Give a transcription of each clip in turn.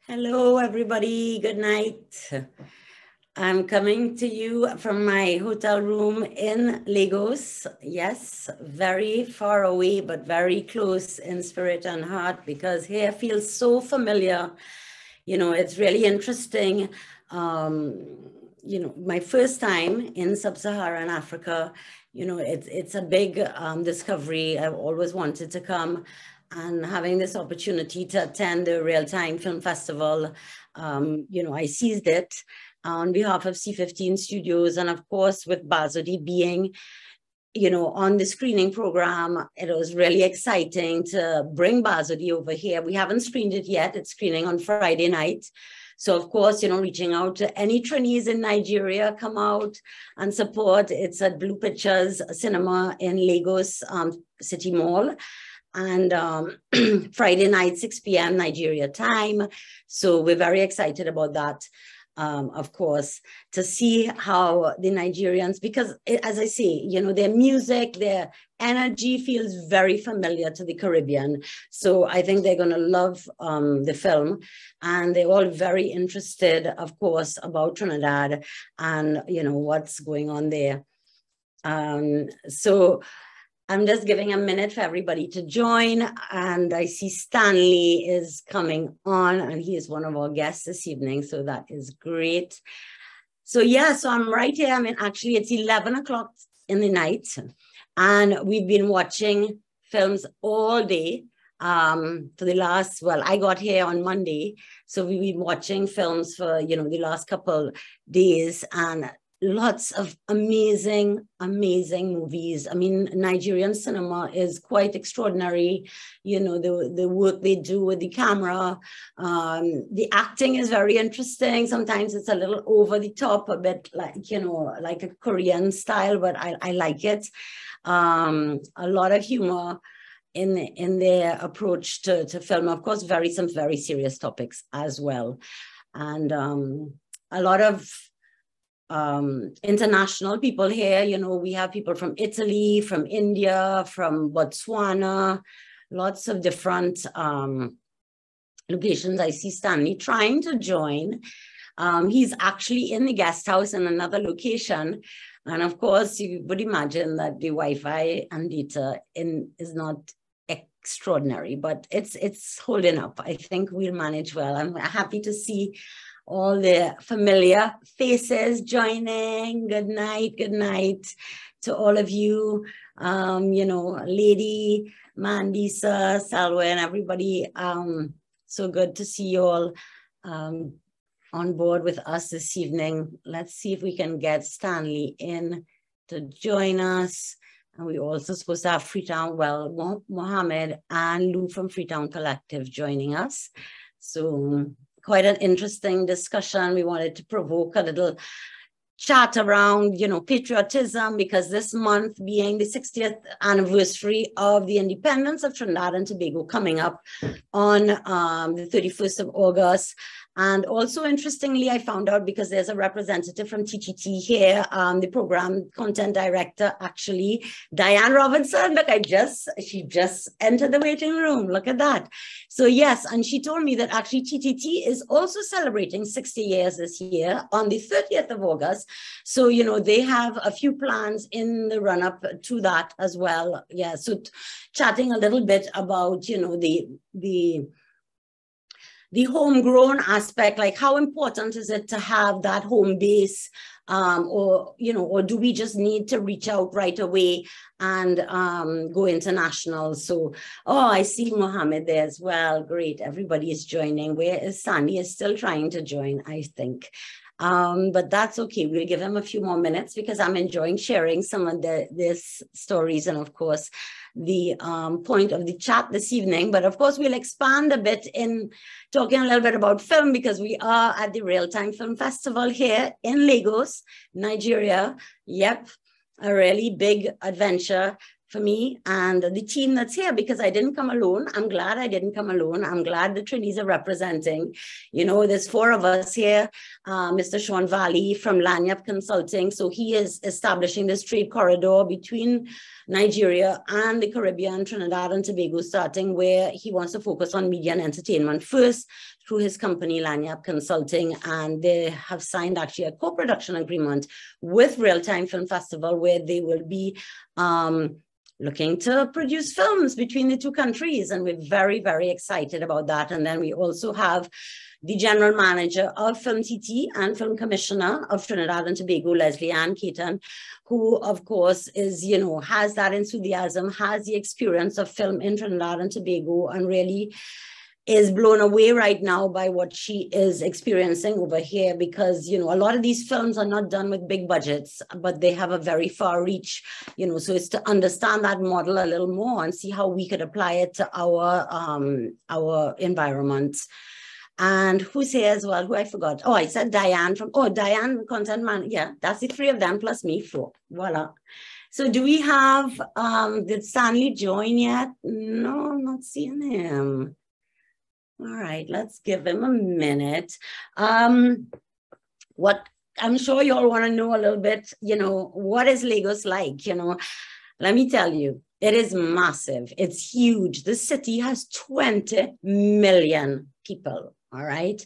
Hello, everybody. Good night. I'm coming to you from my hotel room in Lagos. Yes, very far away, but very close in spirit and heart, because here feels so familiar. You know, it's really interesting. You know, my first time in sub-Saharan Africa, you know, it's a big discovery. I've always wanted to come, and having this opportunity to attend the Realtime Film Festival, you know, I seized it on behalf of C15 Studios, and of course with Bazodi being, you know, on the screening program. It was really exciting to bring Bazodi over here. We haven't screened it yet. It's screening on Friday night. So of course, you know, reaching out to any trainees in Nigeria, come out and support. It's at Blue Pictures Cinema in Lagos City Mall. And Friday night, 6 p.m. Nigeria time. So we're very excited about that, of course, to see how the Nigerians, because as I say, you know, their music, their energy feels very familiar to the Caribbean. So I think they're going to love the film. And they're all very interested, of course, about Trinidad and, you know, what's going on there. So I'm just giving a minute for everybody to join, and I see Stanlee is coming on, and he is one of our guests this evening, so that is great. So yeah, so I'm right here. I mean, actually it's 11 o'clock in the night, and we've been watching films all day for the last, well, I got here on Monday, so we've been watching films for, you know, the last couple days, and lots of amazing, amazing movies. I mean, Nigerian cinema is quite extraordinary. You know, the work they do with the camera. The acting is very interesting. Sometimes it's a little over the top, a bit like, you know, like a Korean style, but I like it. A lot of humor in their approach to film. Of course, some very serious topics as well. And a lot of international people here. You know, we have people from Italy, from India, from Botswana, lots of different locations. I see Stanlee trying to join. He's actually in the guest house in another location. And of course, you would imagine that the Wi-Fi and data is not extraordinary, but it's holding up. I think we'll manage well. I'm happy to see all the familiar faces joining. Good night to all of you. You know, Lady, Mandisa, Salwa, and everybody. So good to see you all on board with us this evening. Let's see if we can get Stanlee in to join us. And we also supposed to have Freetown, well, Mohammed and Lou from Freetown Collective joining us. So quite an interesting discussion. We wanted to provoke a little chat around, you know, patriotism, because this month being the 60th anniversary of the independence of Trinidad and Tobago coming up on the 31st of August. And also, interestingly, I found out, because there's a representative from TTT here, the program content director, actually, Diane Robinson. Look, she just entered the waiting room. Look at that. So yes, and she told me that actually TTT is also celebrating 60 years this year on the 30th of August. So, you know, they have a few plans in the run-up to that as well. Yeah, so chatting a little bit about, you know, the homegrown aspect, like how important is it to have that home base, or, you know, or do we just need to reach out right away and go international? So, oh, I see Mohammed there as well. Great, everybody is joining. Where is Sandy? Is still trying to join, I think. But that's okay. We'll give him a few more minutes, because I'm enjoying sharing some of these stories, and of course, the point of the chat this evening. But of course, we'll expand a bit in talking a little bit about film, because we are at the Realtime Film Festival here in Lagos, Nigeria. Yep, a really big adventure for me and the team that's here, because I didn't come alone. I'm glad I didn't come alone. I'm glad the trainees are representing. You know, there's 4 of us here. Mr. Sean Valley from Lanyap Consulting. So he is establishing this trade corridor between Nigeria and the Caribbean, Trinidad and Tobago, starting where he wants to focus on media and entertainment first through his company, Lanyap Consulting. And they have signed actually a co-production agreement with Realtime Film Festival, where they will be looking to produce films between the 2 countries. And we're very, very excited about that. And then we also have the general manager of Film TT and film commissioner of Trinidad and Tobago, Leslie Ann Keaton, who of course is, you know, has that enthusiasm, has the experience of film in Trinidad and Tobago, and really is blown away right now by what she is experiencing over here, because, you know, a lot of these films are not done with big budgets, but they have a very far reach, you know, so it's to understand that model a little more and see how we could apply it to our environment. And who's here as well, who I forgot? Oh, I said Diane from, Diane, content man. Yeah, that's the 3 of them plus me, 4. Voila. So do we have, did Stanlee join yet? No, I'm not seeing him. All right, let's give him a minute. What I'm sure you all want to know a little bit, you know, what is Lagos like? You know, let me tell you, it is massive. It's huge. The city has 20 million people. All right.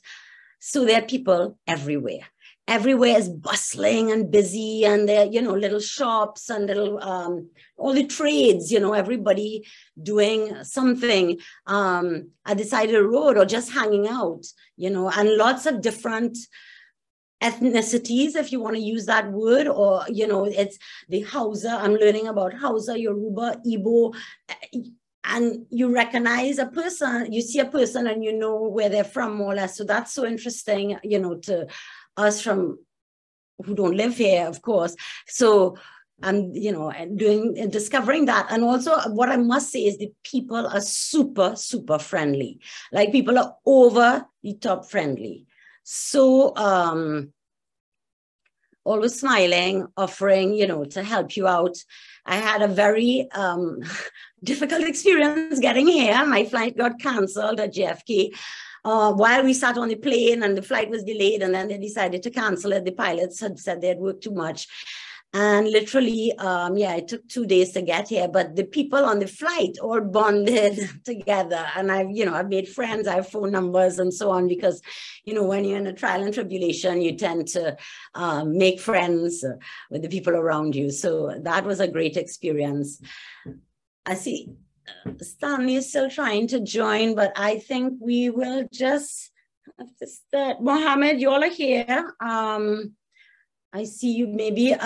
So there are people everywhere. Everywhere is bustling and busy, and there, you know, little shops and little, all the trades, you know, everybody doing something at the side of the road or just hanging out, you know, and lots of different ethnicities, if you want to use that word, or, you know, it's the Hausa. I'm learning about Hausa, Yoruba, Igbo, and you recognize a person, you see a person and you know where they're from more or less. So that's so interesting, you know, to us from who don't live here, of course. So I'm, you know, discovering that. And also what I must say is the people are super, super friendly. Like, people are over the top friendly. So always smiling, offering, you know, to help you out. I had a very difficult experience getting here. My flight got canceled at JFK. While we sat on the plane, and the flight was delayed, and then they decided to cancel it. The pilots had said they had worked too much. And literally, yeah, it took 2 days to get here, but the people on the flight all bonded together. And I've made friends, I have phone numbers and so on, because, you know, when you're in a trial and tribulation, you tend to make friends with the people around you. So that was a great experience. I see Stanlee is still trying to join, but I think we will just have to start. Mohammed, you all are here. I see you. Maybe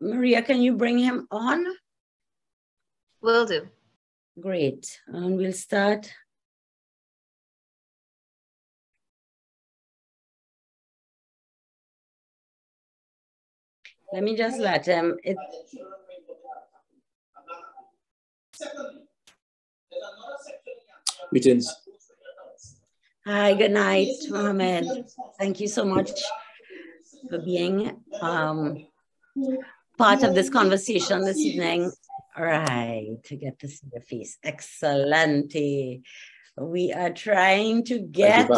Maria, can you bring him on? Will do. Great. And we'll start. Let me just let him. Greetings. Hi, good night, Mohammed. Thank you so much for being part of this conversation this evening. All right, to get to see your face. Excellent. We are trying to get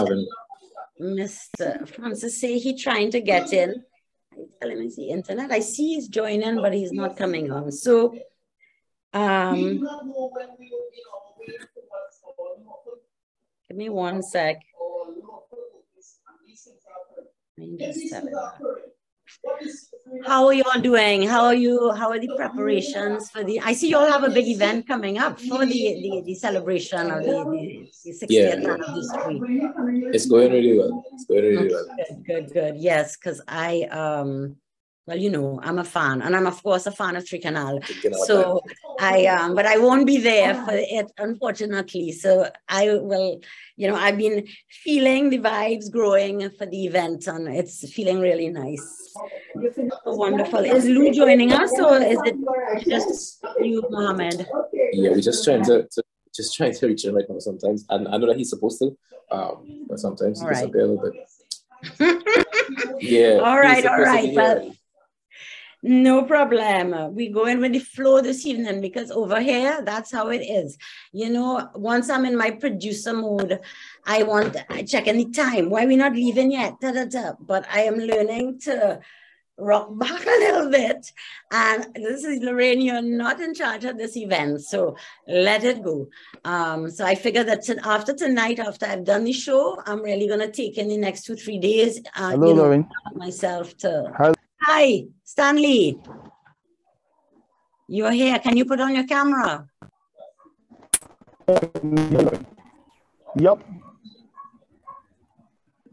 Mr. Francis say he's trying to get in. Let me see internet. I see he's joining, but he's not coming on. So give me 1 sec. How are you all doing? How are the preparations for the, I see you all have a big event coming up for the celebration of the 60th anniversary. It's going really well. It's going really well. Good. Yes, because well, you know, I'm a fan, and I'm of course a fan of Tricanal. So but I won't be there for it, unfortunately. So I will, you know, I've been feeling the vibes growing for the event, and it's feeling really nice. So wonderful. Is Lou joining us, or is it just you, Mohammed? Yeah, we're just trying to reach him right now sometimes. And I know that he's supposed to, but sometimes he disappears a little bit. Yeah. All right. Well, No problem. We go in with the flow this evening because over here, that's how it is. You know, once I'm in my producer mode, I check any time. Why we not leaving yet? Da, da, da. But I am learning to rock back a little bit. And this is Lorraine, you're not in charge of this event, so let it go. So I figured that after tonight, after I've done the show, I'm really going to take in the next 2-3 days, Hello, you know, Lorraine. myself to... Hi. Hi, Stanlee. You're here. Can you put on your camera? Yep.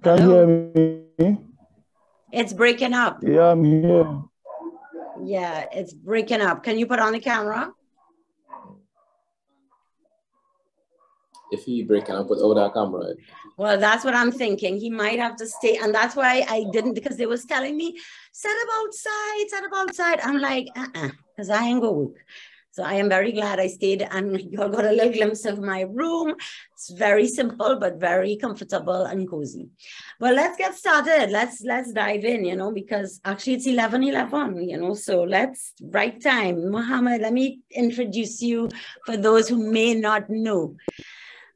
Can you hear me? It's breaking up. Yeah, I'm here. Yeah, it's breaking up. Can you put on the camera? If he breaking up without our camera. Well, that's what I'm thinking. He might have to stay. And that's why I didn't, because they was telling me, set up outside. I'm like, because I ain't go work. So I am very glad I stayed and you all got a little glimpse of my room. It's very simple, but very comfortable and cozy. Well, let's get started. Let's dive in, you know, because actually it's 11:11, you know, so let's right time. Mohammed, let me introduce you for those who may not know.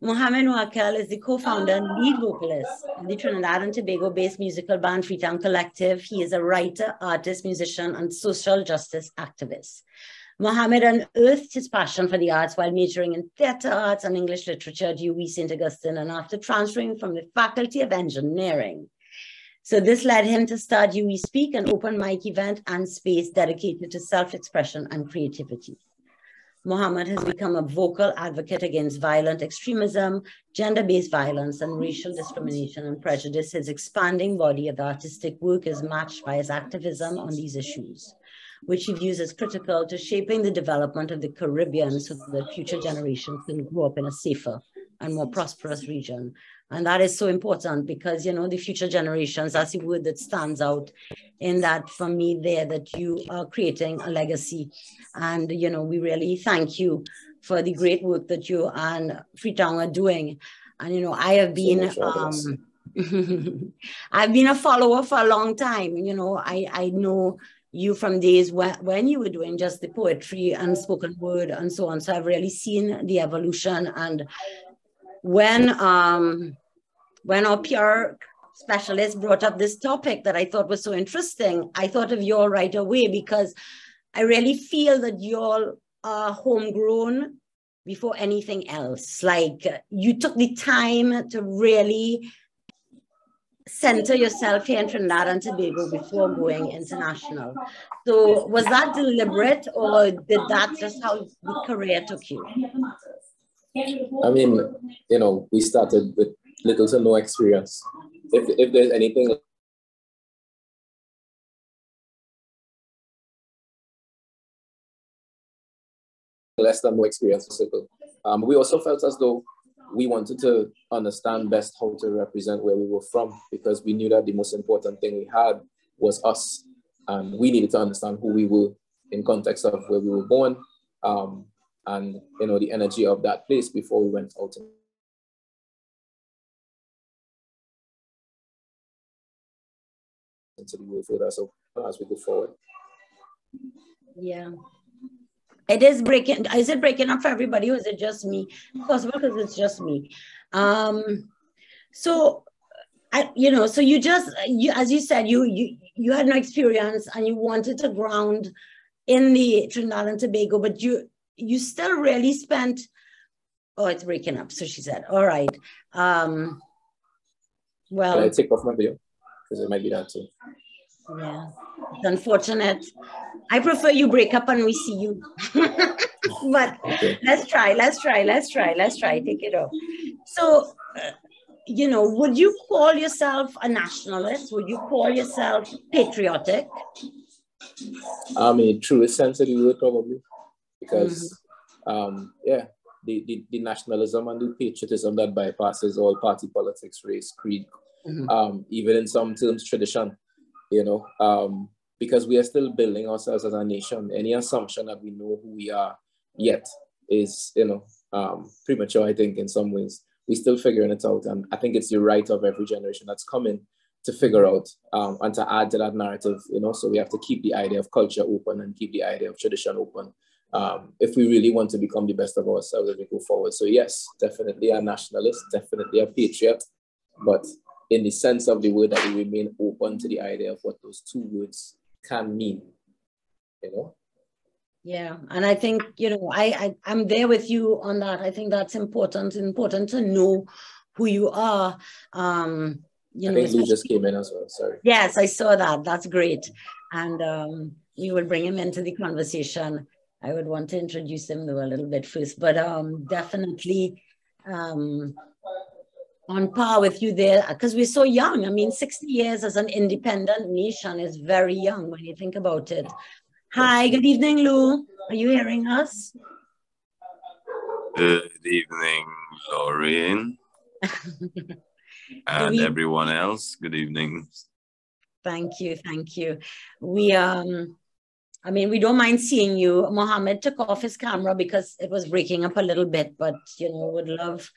Mohammed Muwakil is the co-founder and lead vocalist of the Trinidad and Tobago-based musical band Freetown Collective. He is a writer, artist, musician, and social justice activist. Mohammed unearthed his passion for the arts while majoring in theatre arts and English literature at UWI St. Augustine and after transferring from the Faculty of Engineering. So this led him to start UWI Speak, an open mic event and space dedicated to self-expression and creativity. Mohammed has become a vocal advocate against violent extremism, gender-based violence, and racial discrimination and prejudice. His expanding body of artistic work is matched by his activism on these issues, which he views as critical to shaping the development of the Caribbean so that future generations can grow up in a safer and more prosperous region. And that is so important because, you know, the future generations, that's the word that stands out in that for me there, that you are creating a legacy. And, you know, we really thank you for the great work that you and Freetown are doing. And, you know, I have been, I've been a follower for a long time. You know, I know you from days when you were doing just the poetry and spoken word and so on. So I've really seen the evolution. And when our PR specialist brought up this topic that I thought was so interesting, I thought of you all right away because I really feel that you all are homegrown before anything else. Like you took the time to really center yourself here in Trinidad and Tobago before going international. So was that deliberate or did that just how the career took you? I mean, you know, we started with little to no experience. If there's anything less than no experience for circle. We also felt as though we wanted to understand best how to represent where we were from because we knew that the most important thing we had was us. And we needed to understand who we were in context of where we were born and, you know, the energy of that place before we went out into the world further. So as we go forward. Yeah. It is breaking. Is it breaking up for everybody or is it just me? Possible because it's just me. So, you know, so you as you said, you had no experience and you wanted to ground in the Trinidad and Tobago, but you still really spent, oh, it's breaking up. So she said, all right. Well. Can I take off my video? Because it might be that too. Yeah, it's unfortunate. I prefer you break up and we see you. But okay. Let's try. Take it off. So, you know, would you call yourself a nationalist? Would you call yourself patriotic? I mean, truest sense of the word, probably. Because, yeah, the nationalism and the patriotism that bypasses all party politics, race, creed, even in some terms, tradition. You know, because we are still building ourselves as a nation. Any assumption that we know who we are yet is, you know, premature, I think, in some ways. We're still figuring it out. And I think it's the right of every generation that's coming to figure out and to add to that narrative, you know. So we have to keep the idea of culture open and keep the idea of tradition open if we really want to become the best of ourselves as we go forward. So yes, definitely a nationalist, definitely a patriot, but in the sense of the word, that we remain open to the idea of what those two words can mean, you know? Yeah, and I think, you know, I'm there with you on that. I think that's important to know who you are. You know, I think Lou just came in as well, sorry. Yes, I saw that. That's great. And we will bring him into the conversation. I would want to introduce him though a little bit first, but definitely on par with you there, because we're so young. I mean, 60 years as an independent nation is very young when you think about it. Hi, good evening, Lou. Are you hearing us? Good evening, Lauren. And everyone else, good evening. Thank you, thank you. We, I mean, we don't mind seeing you. Mohammed took off his camera because it was breaking up a little bit, but, you know, would love,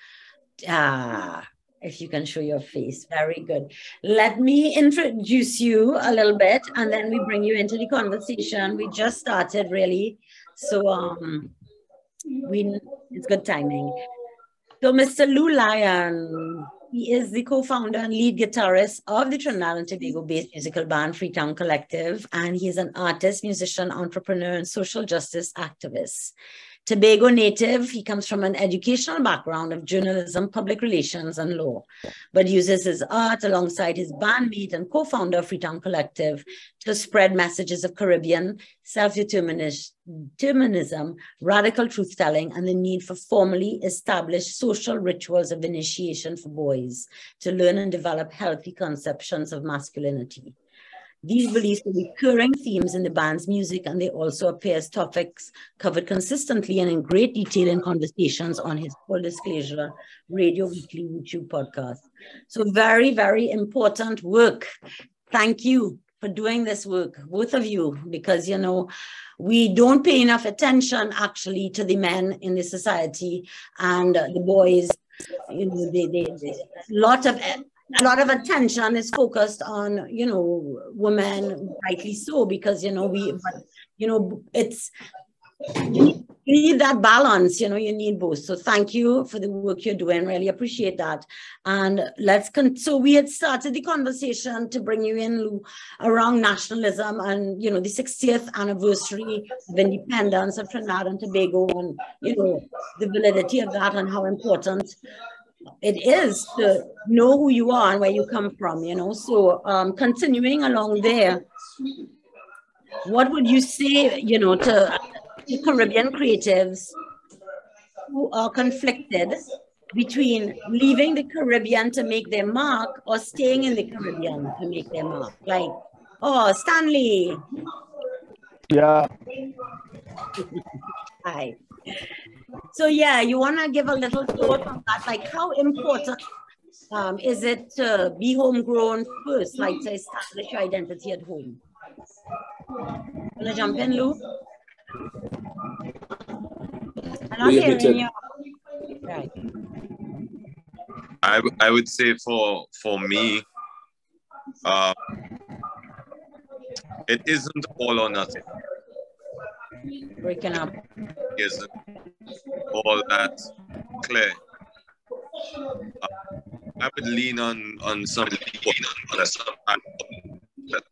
if you can show your face. Very good. Let me introduce you a little bit, and then we bring you into the conversation. We just started, really. So it's good timing. So Mr. Lou Lyons, he is the co-founder and lead guitarist of the Trinidad and Tobago-based musical band Freetown Collective, and he is an artist, musician, entrepreneur, and social justice activist. Tobago native, he comes from an educational background of journalism, public relations, and law, but uses his art alongside his bandmate and co-founder of Freetown Collective to spread messages of Caribbean self-determinism, radical truth-telling, and the need for formally established social rituals of initiation for boys to learn and develop healthy conceptions of masculinity. These beliefs are recurring themes in the band's music, and they also appear as topics covered consistently and in great detail in conversations on his Full Disclosure Radio Weekly YouTube podcast. So very, very important work. Thank you for doing this work, both of you, because, you know, we don't pay enough attention actually to the men in the society and the boys. You know, a lot of attention is focused on, you know, women, rightly so, because, you know, it's, you need that balance, you know, you need both. So thank you for the work you're doing, really appreciate that. And so we had started the conversation to bring you in, Lou, around nationalism and, you know, the 60th anniversary of independence of Trinidad and Tobago, and, you know, the validity of that and how important it is to know who you are and where you come from, you know. So continuing along there, what would you say, you know, to Caribbean creatives who are conflicted between leaving the Caribbean to make their mark or staying in the Caribbean to make their mark? Like, oh, Stanlee. Yeah. Hi. So yeah, you want to give a little thought on that, like how important is it to be homegrown first, like to establish your identity at home? Want to jump in, Lou? I'm not hearing you. Right. I would say for me, it isn't all or nothing. Breaking up. Isn't all that clear. I would lean on some.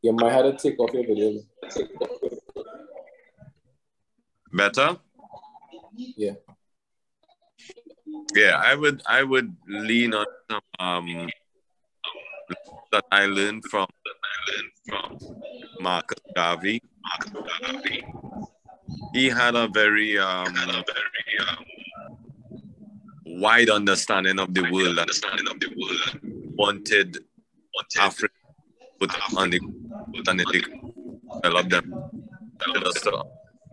You might have to take off your video. Better? Yeah. Yeah, I would lean on some that I learned from Marcus Garvey. He had a very wide understanding of the world. Wanted Africa put on the develop them.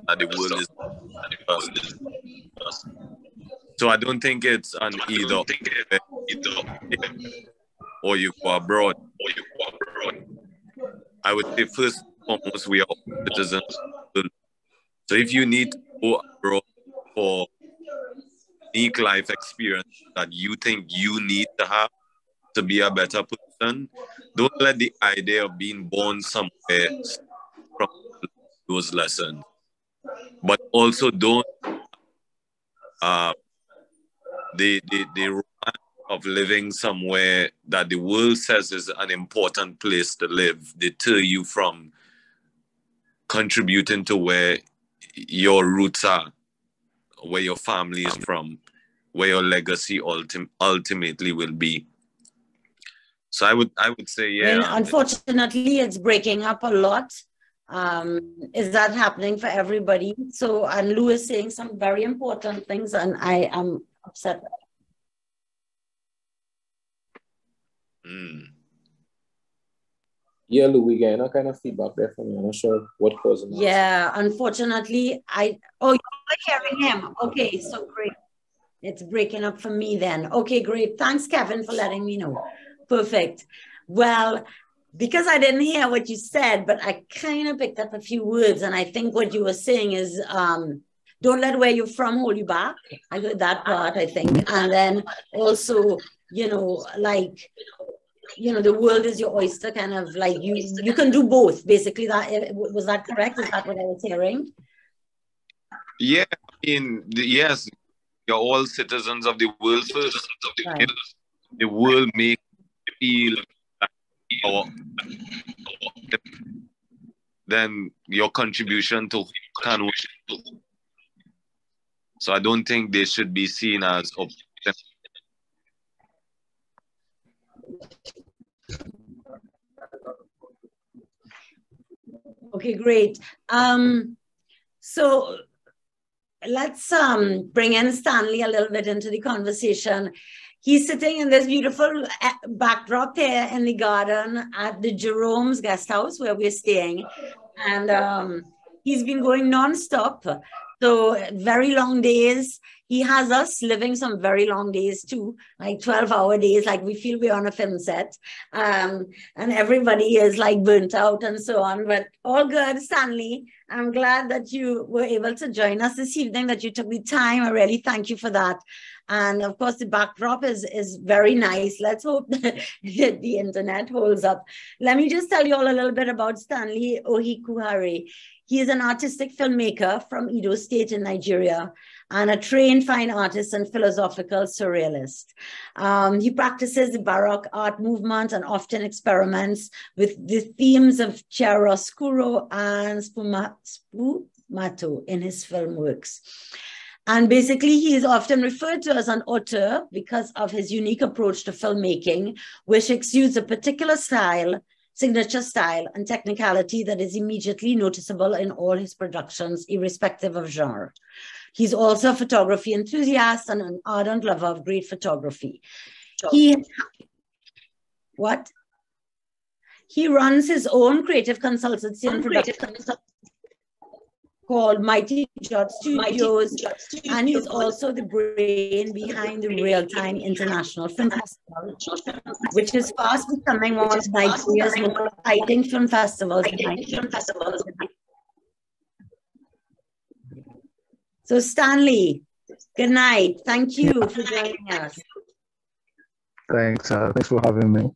The world is so I don't think it's an either or you go abroad. I would say first and foremost we are citizens. So if you need to go abroad for unique life experience that you think you need to have to be a better person lesson. Don't let the idea of being born somewhere from those lessons. But also don't the romance of living somewhere that the world says is an important place to live deter you from contributing to where your roots are, where your family is from, where your legacy ultimately will be. So I would say, yeah. Well, unfortunately, it's breaking up a lot. Is that happening for everybody? So, and Lou is saying some very important things, and I am upset. Yeah, Lou, we get a kind of feedback there from you. I'm not sure what caused it. Yeah, unfortunately, you're hearing him. Okay, so great. It's breaking up for me then. Okay, great. Thanks, Kevin, for letting me know. Perfect. Well, because I didn't hear what you said, but I kind of picked up a few words, and I think what you were saying is don't let where you're from hold you back. I heard that part, I think. And then also, the world is your oyster, kind of like you can do both, basically. Was that correct? Is that what I was hearing? Yeah, yes, you're all citizens of the world first. Right. The world makes you feel then your contribution to can. So I don't think they should be seen as opposition. Okay, great. So let's bring in Stanlee a little bit into the conversation. He's sitting in this beautiful backdrop here in the garden at the Jerome's guest house where we're staying. And he's been going nonstop. So very long days. He has us living some very long days too, like 12-hour days, like we feel we're on a film set. And everybody is like burnt out and so on, but all good. Stanlee, I'm glad that you were able to join us this evening, that you took the time. I really thank you for that. And of course, the backdrop is very nice. Let's hope that the internet holds up. Let me just tell you all a little bit about Stanlee Ohikhuare. He is an artistic filmmaker from Edo State in Nigeria and a trained fine artist and philosophical surrealist. He practices the Baroque art movement and often experiments with the themes of chiaroscuro and sfumato in his film works. And basically, he is often referred to as an auteur because of his unique approach to filmmaking, which exudes a particular style, signature style, and technicality that is immediately noticeable in all his productions, irrespective of genre. He's also a photography enthusiast and an ardent lover of great photography. He runs his own creative consultancy and production called Mighty Jot Studios, and he's also the brain behind the Realtime International Film Festival, which is fast becoming one of Nigeria's most exciting film festivals. So Stanlee, good night. Thank you for joining us. Thanks. Thanks for having me.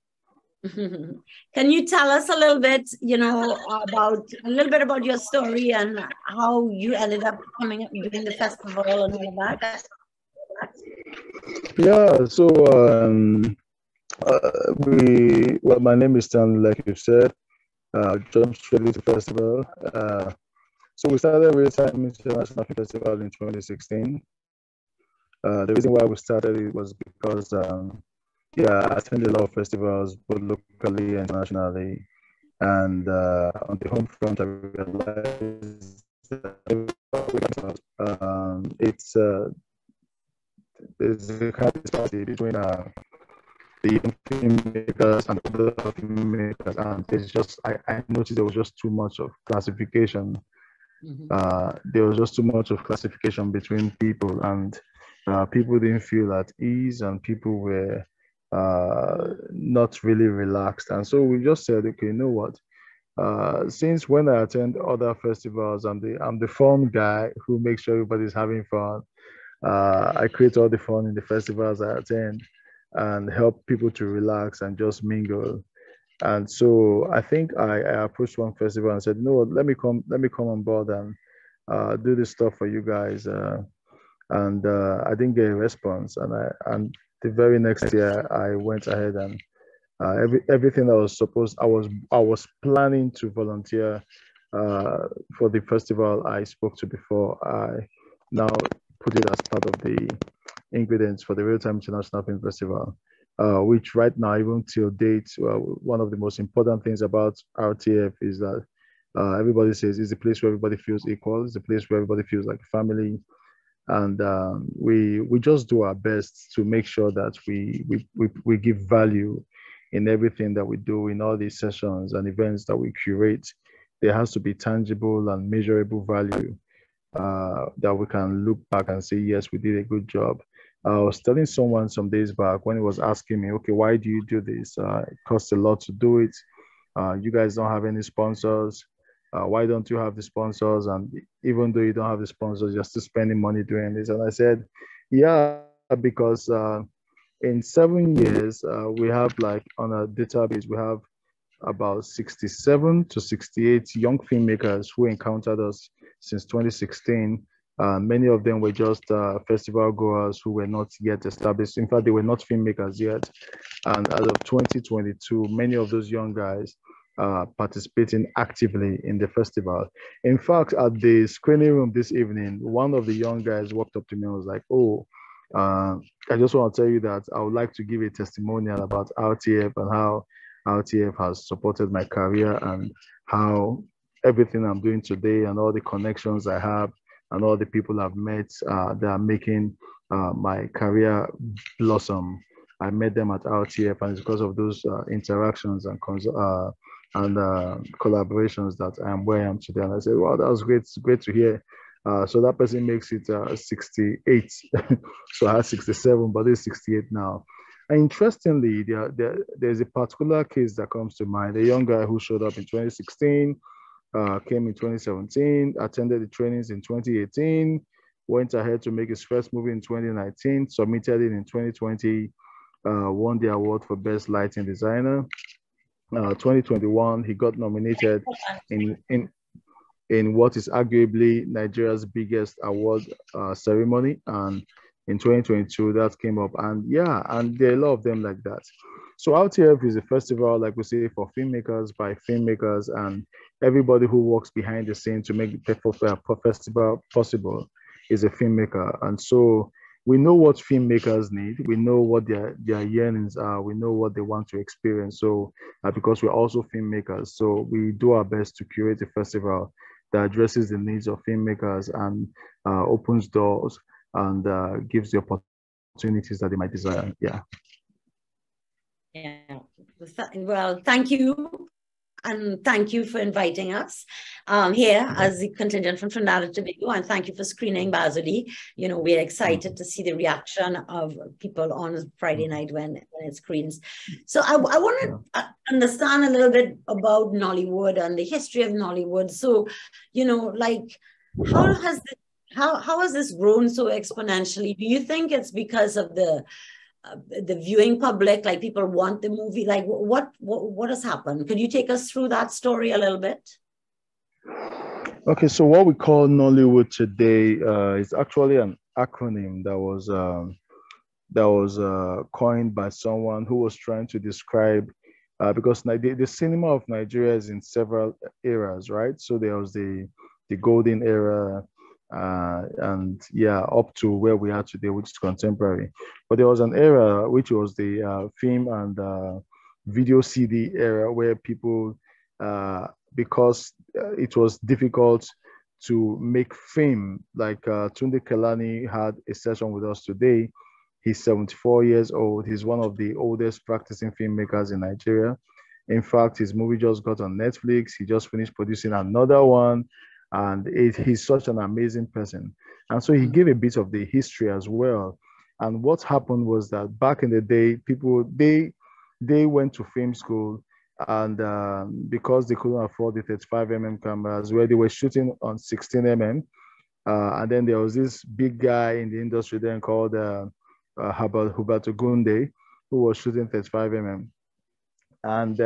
Can you tell us a little bit, about your story and how you ended up coming up doing the festival and all that? Yeah. So my name is Stanlee, like you said. Jumped straight into the festival. So we started Realtime International Film Festival in 2016. The reason why we started it was because I attended a lot of festivals, both locally and internationally. And on the home front, I realized that there's a kind of disparity between the filmmakers and other filmmakers. And it's just, I noticed there was just too much of classification. There was just too much of classification between people, and people didn't feel at ease, and people were not really relaxed. And so we just said, okay, you know what? Since when I attend other festivals, I'm the fun guy who makes sure everybody's having fun. I create all the fun in the festivals I attend. and help people to relax and just mingle. And so I think I approached one festival and said, no, let me come on board and do this stuff for you guys. And I didn't get a response. And the very next year I went ahead and everything I was planning to volunteer for the festival I spoke to before. I now put it as part of the ingredients for the Realtime International Film Festival, which right now, even till date, one of the most important things about RTF is that everybody says it's a place where everybody feels equal. It's a place where everybody feels like a family. And we just do our best to make sure that we give value in everything that we do, in all these sessions and events that we curate. There has to be tangible and measurable value that we can look back and say, yes, we did a good job. I was telling someone some days back when he was asking me, okay, why do you do this? It costs a lot to do it. You guys don't have any sponsors. Why don't you have the sponsors? And even though you don't have the sponsors, you're still spending money doing this. And I said, yeah, because in 7 years, we have, like, on a database, we have about 67 to 68 young filmmakers who encountered us since 2016. Many of them were just festival goers who were not yet established. In fact, they were not filmmakers yet. And as of 2022, many of those young guys participating actively in the festival. In fact, at the screening room this evening, one of the young guys walked up to me and was like, oh, I just want to tell you that I would like to give a testimonial about RTF and how RTF has supported my career and how everything I'm doing today and all the connections I have and all the people I've met that are making my career blossom. I met them at RTF, and it's because of those interactions and collaborations that I am where I am today. And I said, wow, that was great. It's great to hear. So that person makes it 68. So I had 67, but it's 68 now. And interestingly, there's a particular case that comes to mind. A young guy who showed up in 2016, came in 2017, attended the trainings in 2018, went ahead to make his first movie in 2019, submitted it in 2020, won the award for Best Lighting Designer. 2021, he got nominated in what is arguably Nigeria's biggest award ceremony. And in 2022, that came up. And yeah, and there are a lot of them like that. So RTF is a festival, like we say, for filmmakers, by filmmakers, and everybody who works behind the scenes to make the festival possible is a filmmaker. And so we know what filmmakers need. We know what their yearnings are. We know what they want to experience. So because we're also filmmakers, so we do our best to curate a festival that addresses the needs of filmmakers and opens doors and gives the opportunities that they might desire. Yeah. Yeah. Well, thank you. And thank you for inviting us here as the contingent from Trinidad and Tobago. And thank you for screening Bazuli. You know, we're excited to see the reaction of people on Friday night when it screens. So I want to understand a little bit about Nollywood and the history of Nollywood. So, you know, like, how has this grown so exponentially? Do you think it's because of the viewing public, like people want the movie? Like what has happened? Could you take us through that story a little bit? Okay, so what we call Nollywood today is actually an acronym that was coined by someone who was trying to describe because the cinema of Nigeria is in several eras, right? So there was the golden era, and yeah, up to where we are today, which is contemporary. But there was an era which was the film and video CD era, where people, because it was difficult to make film, like Tunde Kelani had a session with us today. He's 74 years old. He's one of the oldest practicing filmmakers in Nigeria. In fact, his movie just got on Netflix. He just finished producing another one. And he's such an amazing person. And so he gave a bit of the history as well. And what happened was that back in the day, people, they went to film school, and because they couldn't afford the 35mm cameras, where they were shooting on 16mm. And then there was this big guy in the industry then called Huberto Gunde, who was shooting 35 mm. And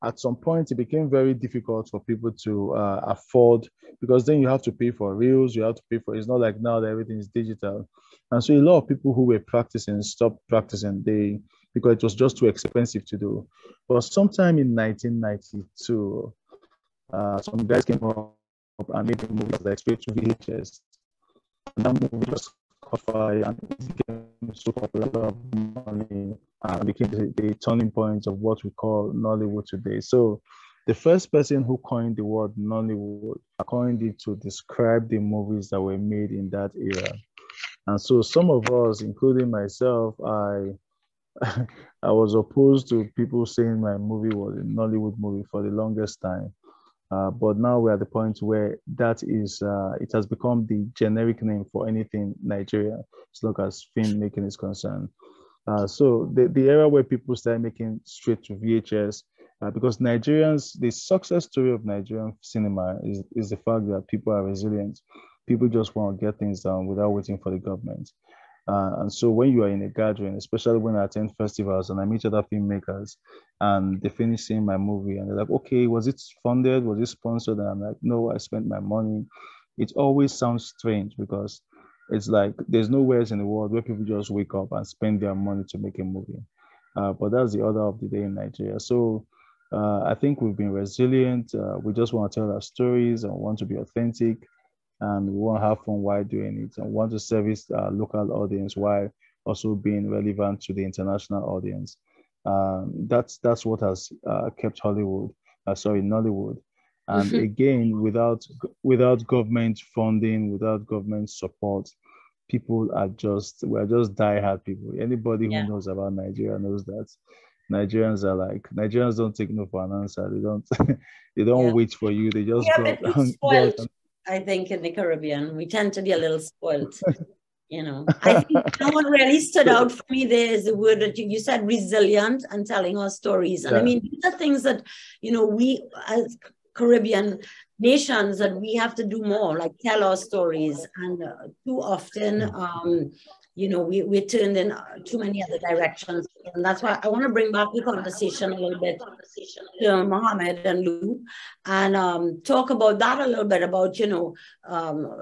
at some point, it became very difficult for people to afford, because then you have to pay for reels, you have to pay for, it's not like now that everything is digital. And so a lot of people who were practicing stopped practicing, because it was just too expensive to do. But sometime in 1992, some guys came up and made a movie like straight to VHS. And that movie just caught fire and it became so popular, a lot of money, and became the turning point of what we call Nollywood today. So the first person who coined the word Nollywood coined it to describe the movies that were made in that era. And so some of us, including myself, I was opposed to people saying my movie was a Nollywood movie for the longest time. But now we're at the point where that is, it has become the generic name for anything Nigeria, as long as filmmaking is concerned. So the era where people started making straight to VHS, because Nigerians, the success story of Nigerian cinema is the fact that people are resilient. People just want to get things done without waiting for the government. And so when you are in a gathering, especially when I attend festivals and I meet other filmmakers and they finish seeing my movie and they're like, okay, was it funded? Was it sponsored? And I'm like, no, I spent my money. It always sounds strange because it's like there's nowhere else in the world where people just wake up and spend their money to make a movie. But that's the order of the day in Nigeria. So I think we've been resilient. We just want to tell our stories and want to be authentic. And we want to have fun while doing it and want to service our local audience while also being relevant to the international audience. That's what has kept Nollywood. And again, without government funding, without government support, we're just diehard people. Anybody who knows about Nigeria knows that Nigerians don't take no for an answer. They don't wait for you. They just go. I think in the Caribbean, we tend to be a little spoiled. I think what really stood out for me there is the word that you said, resilient, and telling our stories. And I mean, these are things that, we as Caribbean nations, that we have to do more, like tell our stories. And too often, we're turned in too many other directions. And that's why I want to bring back the conversation a little bit to Mohammed and Lou and talk about that a little bit, about,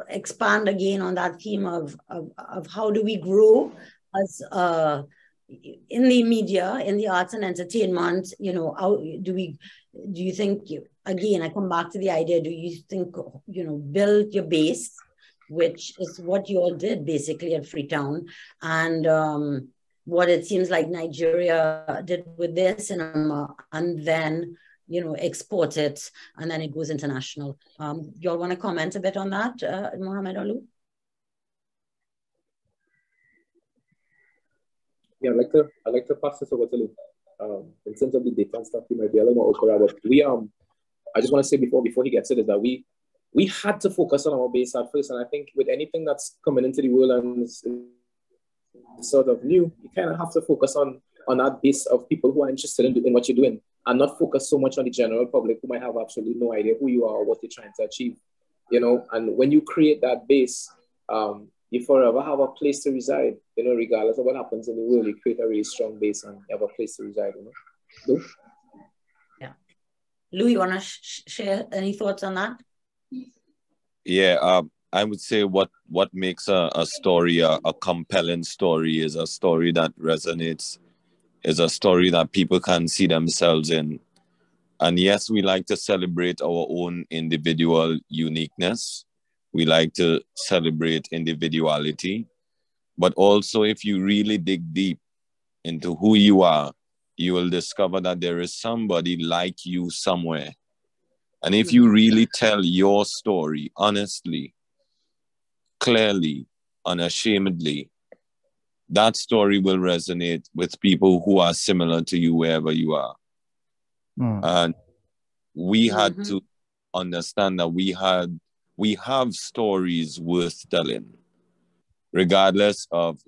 expand again on that theme of how do we grow as in the media, in the arts and entertainment, how do you think, again, I come back to the idea, do you think, build your base, which is what you all did basically at Freetown, and what it seems like Nigeria did with their cinema, and then, export it, and then it goes international. You all want to comment a bit on that, Mohammed or Lou? Yeah, I'd like to pass this over to Lou. In terms of the data and stuff, you might be a little more okra, but I just want to say before he gets it, is that we had to focus on our base at first. And I think with anything that's coming into the world and is sort of new, you kind of have to focus on that base of people who are interested in what you're doing, and not focus so much on the general public who might have absolutely no idea who you are or what you're trying to achieve, And when you create that base, you forever have a place to reside, regardless of what happens in the world. You create a really strong base and you have a place to reside, Lou? Yeah. Lou, you want to share any thoughts on that? Yeah, I would say what makes a story a compelling story is a story that resonates, is a story that people can see themselves in. And yes, we like to celebrate our own individual uniqueness. We like to celebrate individuality. But also, if you really dig deep into who you are, you will discover that there is somebody like you somewhere. And if you really tell your story honestly, clearly, unashamedly, that story will resonate with people who are similar to you wherever you are. And we had to understand that we have stories worth telling, regardless of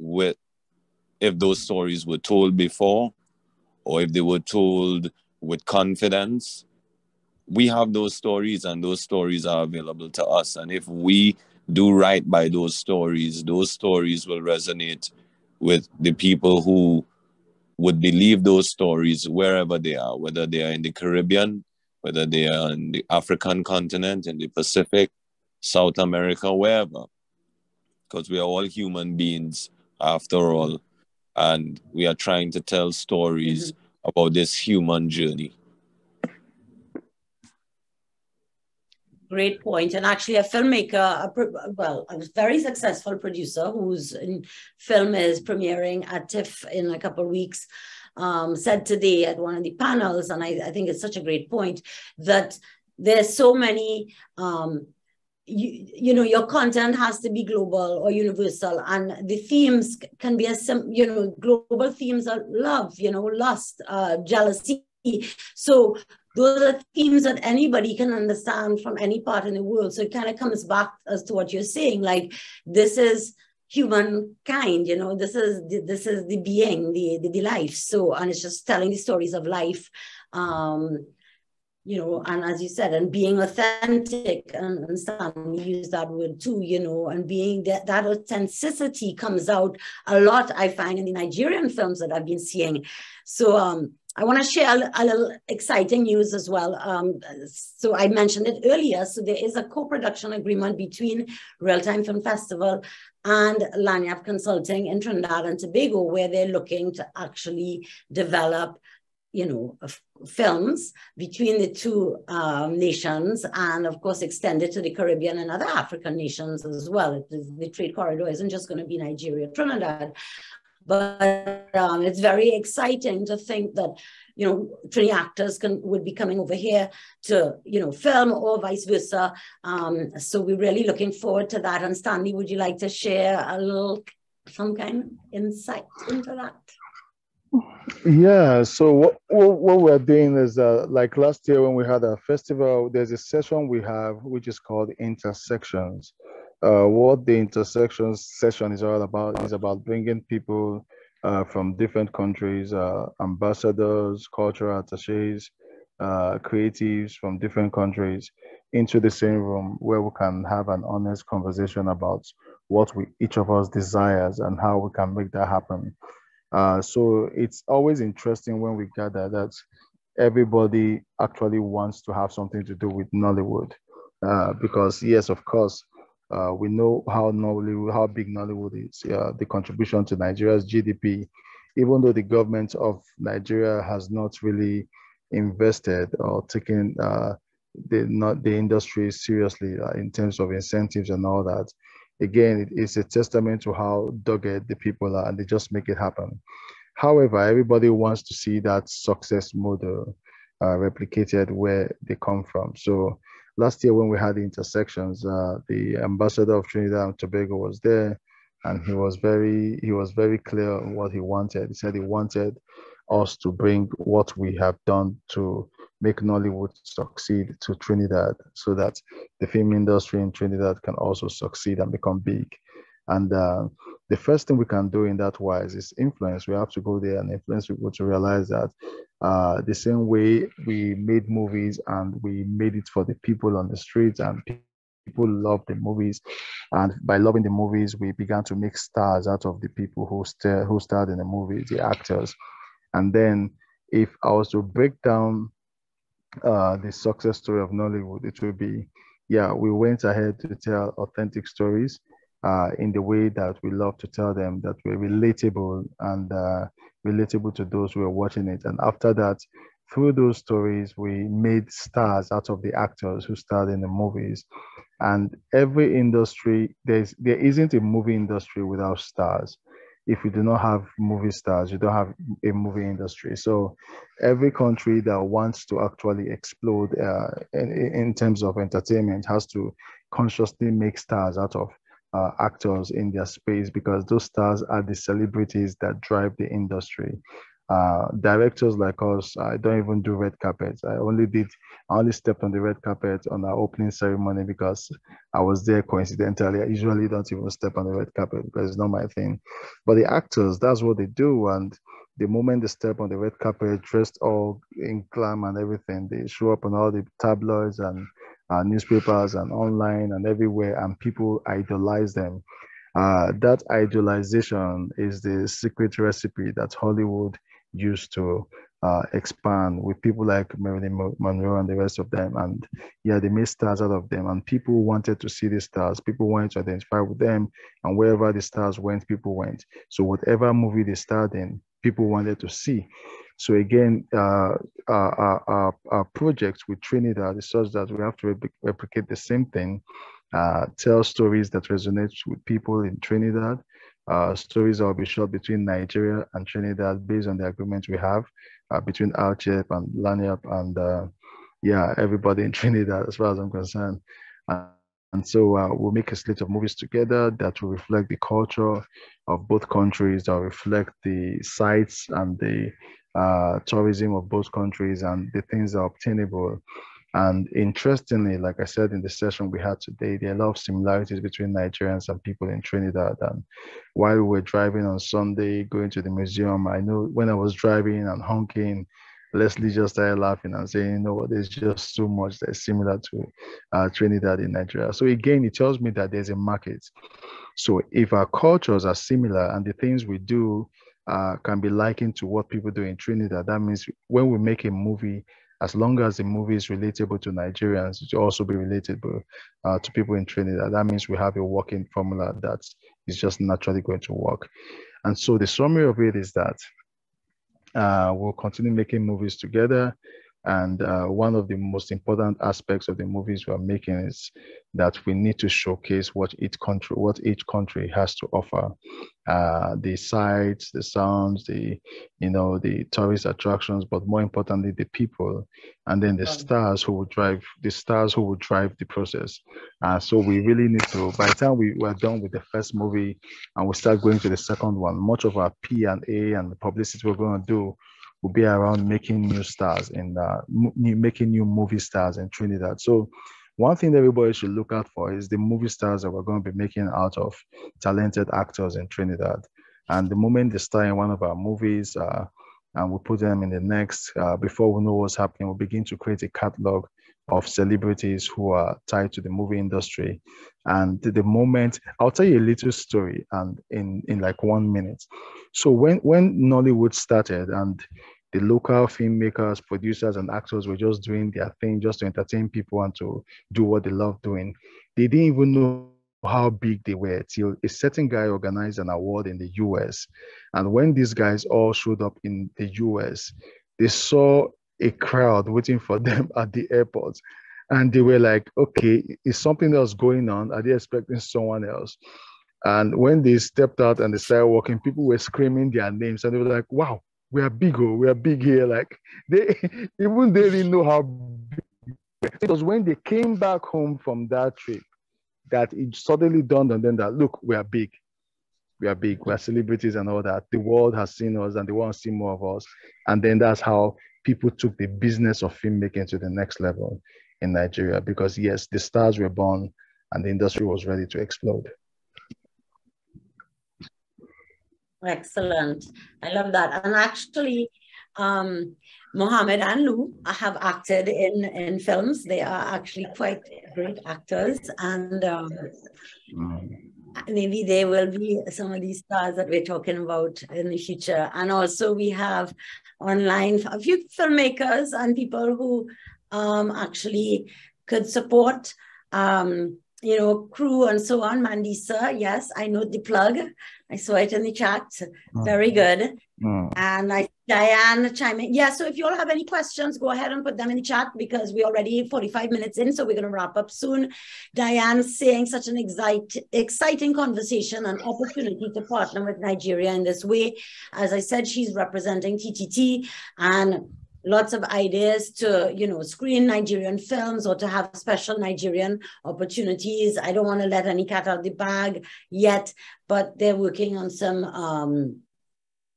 if those stories were told before or if they were told with confidence. We have those stories, and those stories are available to us. And if we do right by those stories will resonate with the people who would believe those stories wherever they are, whether they are in the Caribbean, whether they are in the African continent, in the Pacific, South America, wherever. Because we are all human beings after all, and we are trying to tell stories about this human journey. Great point. And actually a filmmaker, a very successful producer whose film is premiering at TIFF in a couple of weeks, said today at one of the panels, and I think it's such a great point, that there's so many, your content has to be global or universal, and the themes can be global themes are love, lust, jealousy. So those are themes that anybody can understand from any part in the world. So it kind of comes back as to what you're saying, like this is humankind, this is the being, the life. So, and it's just telling the stories of life, and as you said, and being authentic, and Stanlee used that word too, and being that authenticity comes out a lot, I find, in the Nigerian films that I've been seeing. So, I want to share a little exciting news as well. So I mentioned it earlier. So there is a co-production agreement between Realtime Film Festival and Lanyap Consulting in Trinidad and Tobago, where they're looking to actually develop, films between the two nations, and of course extend it to the Caribbean and other African nations as well. The trade corridor isn't just going to be Nigeria, Trinidad. But it's very exciting to think that, Trini actors would be coming over here to, film, or vice versa. So we're really looking forward to that. And Stanlee, would you like to share some kind of insight into that? Yeah, so what we're doing is like last year when we had our festival, there's a session we have which is called Intersections. What the Intersections session is all about is about bringing people from different countries, ambassadors, cultural attaches, creatives from different countries into the same room where we can have an honest conversation about what each of us desires and how we can make that happen. So it's always interesting when we gather that everybody actually wants to have something to do with Nollywood, because yes, of course, we know how big Nollywood is, the contribution to Nigeria's GDP, even though the government of Nigeria has not really invested or taken the industry seriously in terms of incentives and all that. Again, it's a testament to how dogged the people are, and they just make it happen. However, everybody wants to see that success model replicated where they come from. So last year when we had the Intersections, the ambassador of Trinidad and Tobago was there, and he was very clear on what he wanted. He said he wanted us to bring what we have done to make Nollywood succeed to Trinidad, so that the film industry in Trinidad can also succeed and become big. And the first thing we can do in that wise is influence. We have to go there and influence people to realize that the same way we made movies and we made it for the people on the streets, and people love the movies, and by loving the movies, we began to make stars out of the people who starred in the movies, the actors. And then if I was to break down the success story of Nollywood, it will be, we went ahead to tell authentic stories in the way that we love to tell them, that were relatable and relatable to those who are watching it. And after that, through those stories, we made stars out of the actors who starred in the movies. And every industry, there isn't a movie industry without stars. If you do not have movie stars, you don't have a movie industry. So every country that wants to actually explode in terms of entertainment has to consciously make stars out of actors in their space, because those stars are the celebrities that drive the industry. Directors like us, I don't even do red carpets. I only stepped on the red carpet on our opening ceremony because I was there coincidentally. I usually don't even step on the red carpet because it's not my thing. But the actors, that's what they do. And the moment they step on the red carpet, dressed all in glam and everything, they show up on all the tabloids and newspapers and online and everywhere, and people idolize them. That idolization is the secret recipe that Hollywood used to expand with people like Marilyn Monroe and the rest of them. And yeah, they made stars out of them, and people wanted to see the stars. People wanted to identify with them, and wherever the stars went, people went. So whatever movie they starred in, people wanted to see. So again, our projects with Trinidad is such that we have to replicate the same thing, tell stories that resonate with people in Trinidad, stories that will be shot between Nigeria and Trinidad based on the agreement we have between RCHEP and LANIAP and yeah, everybody in Trinidad as far as I'm concerned. And so we'll make a slate of movies together that will reflect the culture of both countries, that will reflect the sites and the tourism of both countries and the things that are obtainable. And interestingly, like I said in the session we had today, there are a lot of similarities between Nigerians and people in Trinidad. And while we were driving on Sunday, going to the museum, I know when I was driving and honking, Leslie just started laughing and saying, you know what, there's just so much that's similar to Trinidad in Nigeria. So again, it tells me that there's a market. So if our cultures are similar and the things we do can be likened to what people do in Trinidad, that means when we make a movie, as long as the movie is relatable to Nigerians, it will also be relatable to people in Trinidad. That means we have a working formula that is just naturally going to work. And so the summary of it is that we'll continue making movies together. And one of the most important aspects of the movies we're making is that we need to showcase what each country has to offer. The sights, the sounds, the tourist attractions, but more importantly, the people, and then the stars who will drive the process. So we really need to, by the time we were done with the first movie and we start going to the second one, much of our P&A and the publicity we're going to do will be around making new stars and making new movie stars in Trinidad. So one thing that everybody should look out for is the movie stars that we're going to be making out of talented actors in Trinidad. And the moment they star in one of our movies and we put them in the next, before we know what's happening, we'll begin to create a catalog of celebrities who are tied to the movie industry. And the moment, I'll tell you a little story and in like 1 minute. So when Nollywood started and the local filmmakers, producers, and actors were just doing their thing just to entertain people and to do what they love doing, they didn't even know how big they were till a certain guy organized an award in the US. And when these guys all showed up in the US, they saw a crowd waiting for them at the airport. And they were like, okay, is something else going on? Are they expecting someone else? And when they stepped out and they started walking, people were screaming their names and they were like, wow, we are big, oh, we are big here. Like they didn't know how big. It was when they came back home from that trip that it suddenly dawned on them that, look, we are big. We are big, we are celebrities and all that. The world has seen us and they want to see more of us. And then that's how people took the business of filmmaking to the next level in Nigeria, because yes, the stars were born and the industry was ready to explode. Excellent. I love that. And actually, Mohammed and Lou have acted in films. They are actually quite great actors. And maybe they will be some of these stars that we're talking about in the future. And also we have online a few filmmakers and people who actually could support crew and so on. Mandisa, yes, I know the plug. I saw it in the chat. Very good. And Diane chime in. Yeah, so if you all have any questions, go ahead and put them in the chat because we're already 45 minutes in, so we're going to wrap up soon. Diane's saying such an exciting conversation and opportunity to partner with Nigeria in this way. As I said, she's representing TTT and lots of ideas to, screen Nigerian films or to have special Nigerian opportunities. I don't want to let any cat out of the bag yet, but they're working on some,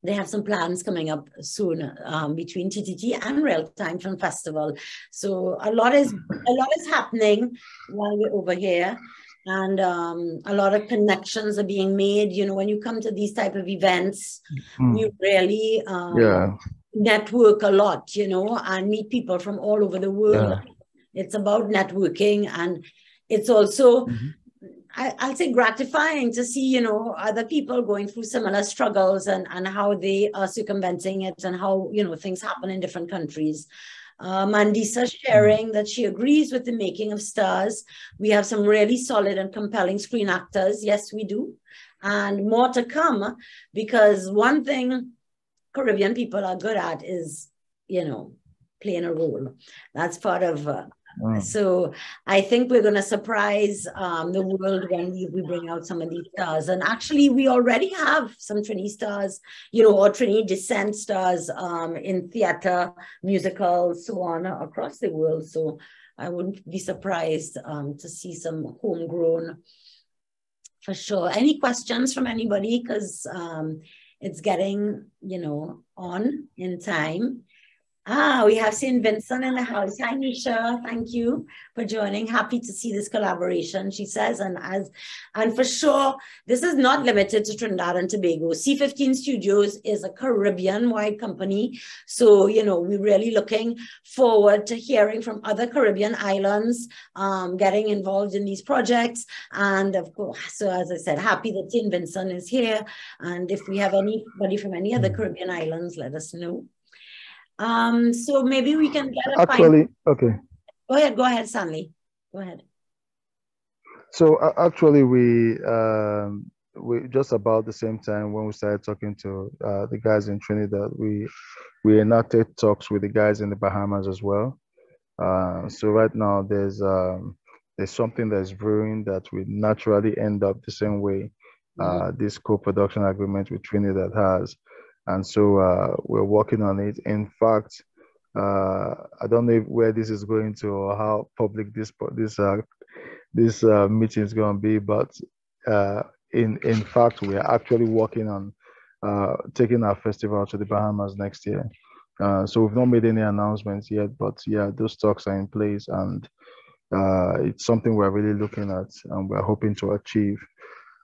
they have some plans coming up soon between TTT and Realtime Film Festival. So a lot is happening while we're over here. And a lot of connections are being made. When you come to these type of events, you really network a lot, and meet people from all over the world. It's about networking, and it's also, I'll say gratifying to see, you know, other people going through similar struggles and how they are circumventing it and how, you know, things happen in different countries. Mandisa sharing that she agrees with the making of stars. We have some really solid and compelling screen actors. Yes, we do. And more to come, because one thing Caribbean people are good at is, you know, playing a role. That's part of so I think we're going to surprise the world when we bring out some of these stars. And actually, we already have some Trini stars, you know, or Trini descent stars in theater, musicals, so on across the world. So I wouldn't be surprised to see some homegrown for sure. Any questions from anybody? Because it's getting, you know, on in time. We have St. Vincent in the house. Hi, Nisha. Thank you for joining. Happy to see this collaboration, she says. And for sure, this is not limited to Trinidad and Tobago. C15 Studios is a Caribbean-wide company. So, you know, we're really looking forward to hearing from other Caribbean islands, getting involved in these projects. And of course, so as I said, happy that St. Vincent is here. And if we have anybody from any other Caribbean islands, let us know. So maybe we can get a okay. Go ahead, Stanlee. Go ahead. So actually, we just about the same time when we started talking to the guys in Trinidad, we enacted talks with the guys in the Bahamas as well. So right now there's something that's brewing that will naturally end up the same way this co-production agreement with Trinidad has. And so we're working on it. In fact, I don't know where this is going to or how public this meeting is going to be, but in fact, we are actually working on taking our festival to the Bahamas next year. So we've not made any announcements yet, but yeah, those talks are in place, and it's something we're really looking at and we're hoping to achieve.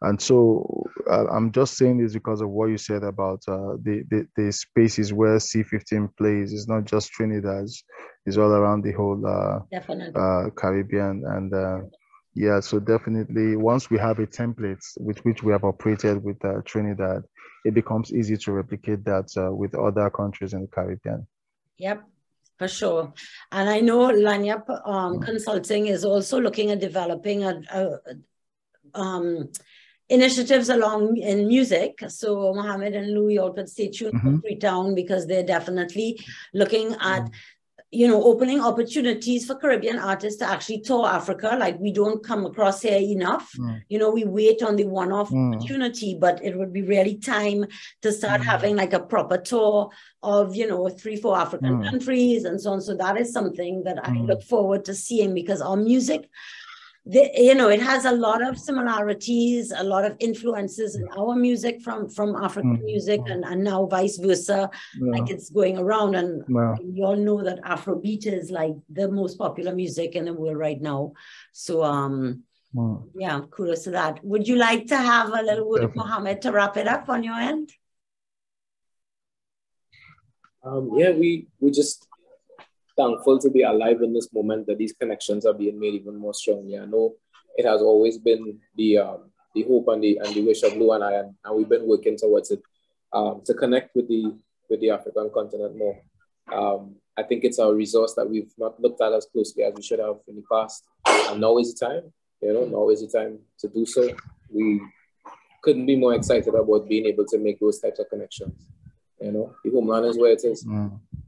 And so I'm just saying this because of what you said about the spaces where C15 plays. It's not just Trinidad, it's all around the whole Caribbean. And yeah, so definitely once we have a template with which we have operated with Trinidad, it becomes easy to replicate that with other countries in the Caribbean. Yep. For sure. And I know Lanyap Consulting is also looking at developing initiatives along in music. So Mohammed and Lou, you all could stay tuned for Freetown, because they're definitely looking at, you know, opening opportunities for Caribbean artists to actually tour Africa. Like, we don't come across here enough. You know, we wait on the one-off opportunity, but it would be really time to start having like a proper tour of, you know, 3-4 African countries and so on. So that is something that I look forward to seeing, because our music, you know, it has a lot of similarities, a lot of influences in our music from African music, and now vice versa, like it's going around. And you all know that Afrobeat is like the most popular music in the world right now. So yeah, kudos to that. Would you like to have a little word with Mohammed to wrap it up on your end? Yeah, we just thankful to be alive in this moment, that these connections are being made even more strongly. I know it has always been the hope and the wish of Lou and I, and we've been working towards it to connect with the African continent more. I think it's a resource that we've not looked at as closely as we should have in the past, and now is the time. You know, now is the time to do so. We couldn't be more excited about being able to make those types of connections. You know, the homeland is where it is.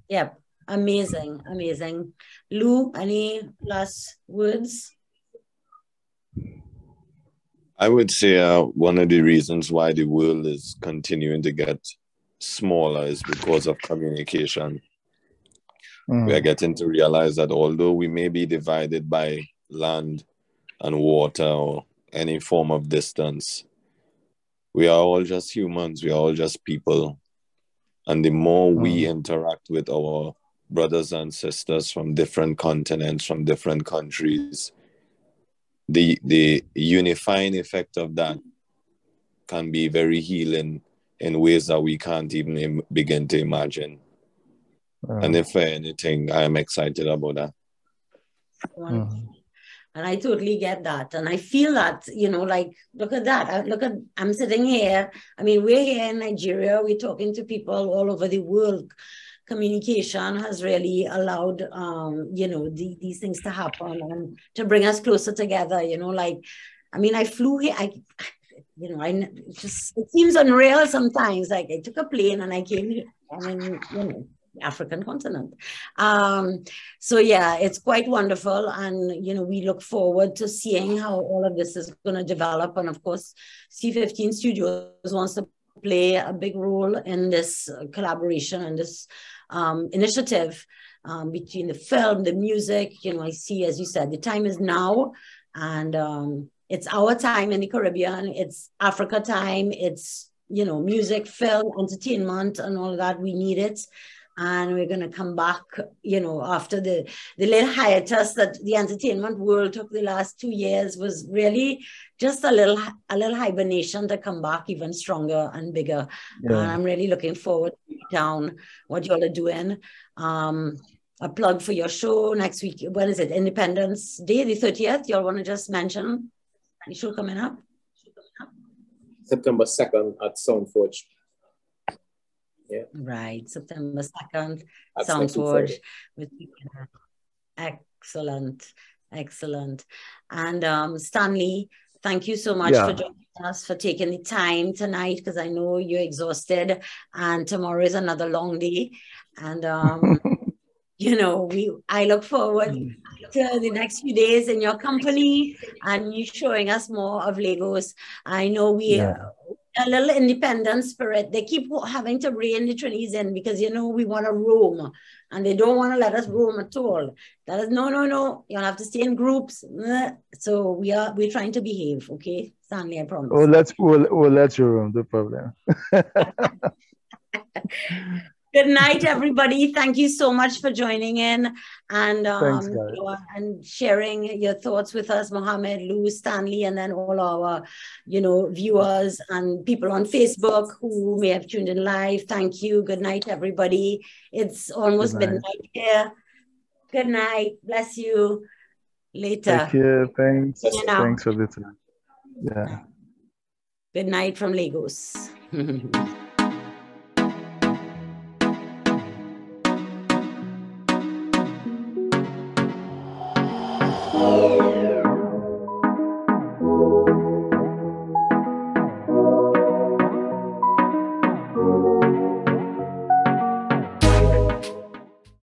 Yep. Amazing, amazing. Lou, any last words? I would say one of the reasons why the world is continuing to get smaller is because of communication. We are getting to realize that although we may be divided by land and water or any form of distance, we are all just humans, we are all just people. And the more we interact with our brothers and sisters from different continents, from different countries, the unifying effect of that can be very healing in ways that we can't even begin to imagine. And if anything, I am excited about that. And I totally get that. And I feel that, you know, like, look at that. I'm sitting here. I mean, we're here in Nigeria. We're talking to people all over the world. Communication has really allowed, you know, these things to happen and to bring us closer together, you know, like, I mean, I flew here. You know, it seems unreal sometimes. Like I took a plane and I came here. I mean, you know, African continent. So yeah, it's quite wonderful. And, you know, we look forward to seeing how all of this is going to develop. And of course, C15 Studios wants to play a big role in this collaboration and this initiative between the film, the music. You know, I see, as you said, the time is now. And it's our time in the Caribbean. It's Africa time. It's, you know, music, film, entertainment, and all of that. We need it. And we're going to come back, you know, after the little hiatus that the entertainment world took the last 2 years was really just a little hibernation to come back even stronger and bigger. Yeah. And I'm really looking forward to down what y'all are doing. A plug for your show next week. When is it? Independence Day, the 30th. Y'all want to just mention the show coming up? September 2nd at Soundforge. Yeah. Right, September 2nd, Soundforge. Excellent, excellent. And Stanlee, thank you so much for joining us, for taking the time tonight, because I know you're exhausted and tomorrow is another long day. And, you know, I look forward to the next few days in your company and you showing us more of Lagos. I know we a little independent spirit. They keep having to rein the Trinis in because, you know, we want to roam and they don't want to let us roam at all. That is, no. You'll have to stay in groups. So we're trying to behave. Okay, Stanlee, I promise. We'll let you roam, no problem. Good night, everybody. Thank you so much for joining in and Thanks, and sharing your thoughts with us, Mohammed, Lou, Stanlee, and then all our, you know, viewers and people on Facebook who may have tuned in live. Thank you. Good night, everybody. It's almost midnight here. Good night. Bless you. Later. Take care. Thanks. Thanks for the time. Yeah. Good night from Lagos.